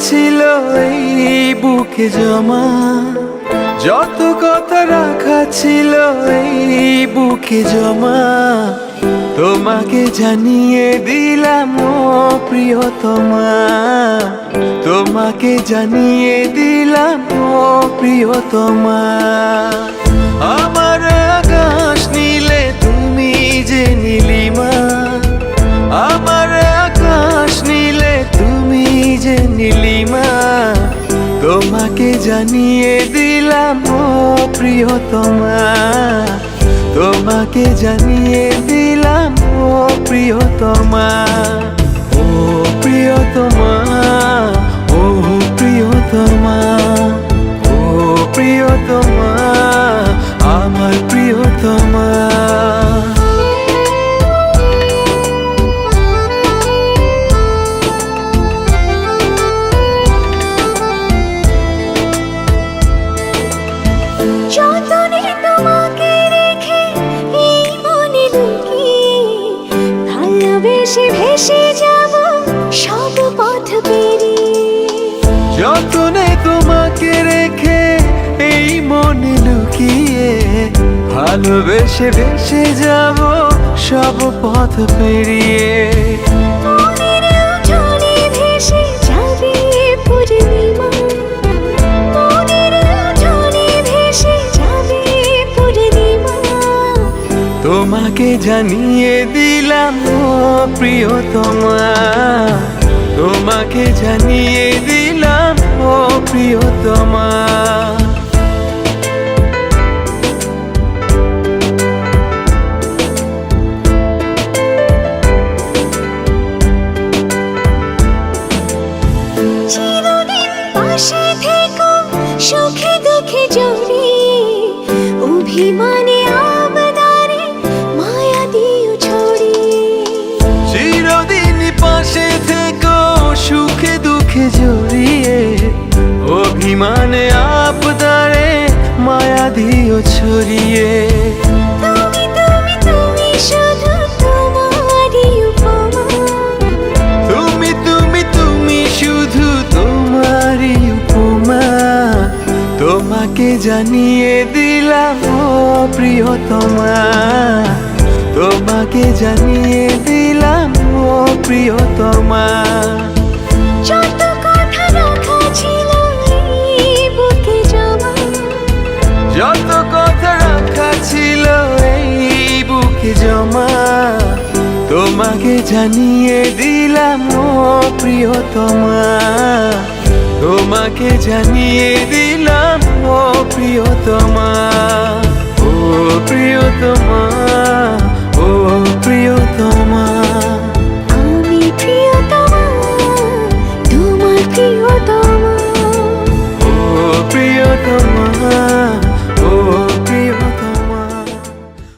ছিল এই বুকে জমা, যত কথা রাখা ছিল এই বুকে জমা, তোমাকে জানিয়ে দিলাম ও প্রিয়তমা, তোমাকে জানিয়ে দিলাম ও প্রিয়তমা। আমার আকাশ নীলে তুমি যে নীলিমা, আমার আকাশ নীলে তুমি যে নীলিমা, তোমাকে জানিয়ে দিলাম ও প্রিয়তমা, তোমাকে জানিয়ে দিলাম ও প্রিয়তমা। ও প্রিয়তমা, ও প্রিয়তমা, ও প্রিয়তমা, আমার প্রিয়তমা। যতনে তোমাকে রেখে এই মনে লুকিয়ে, ভালোবেসে ভেসে যাব সব পথ পেরিয়ে। যতনে তোমাকে রেখে এই মনে লুকিয়ে, ভালোবেসে ভেসে যাব সব পথ পেরিয়ে। মনের উঠোনে ভেসে যাবে পূর্ণিমা, মনের উঠোনে ভেসে যাবে পূর্ণিমা, তোমাকে জানিয়ে দিলাম ও প্রিয়তমা, তোমাকে জানিয়ে দিলাম ও প্রিয়তমা। চিরদিন পাশে থেকো সুখে দুঃখে জড়িয়ে, অভিমানে আবদারে মায়া দিও ছড়িয়ে। চিরদিন পাশে থেকো সুখে দুঃখে জড়িয়ে, অভিমানে আবদারে মায়া দিও ছড়িয়ে। তুমি তুমি তুমি শুধু তোমারই উপমা, তুমি তুমি তুমি শুধু তোমারই উপমা, তোমাকে জানিয়ে দিলাম ও প্রিয়তমা, তোমাকে জানিয়ে দিলাম ও প্রিয়তমা। যত কথা রাখা ছিল এই বুকে জমা, যত কথা রাখা ছিল এই বুকে জমা, তোমাকে জানিয়ে দিলাম ও প্রিয়তমা, তোমাকে জানিয়ে দিলাম ও প্রিয়তমা, ও প্রিয়তমা।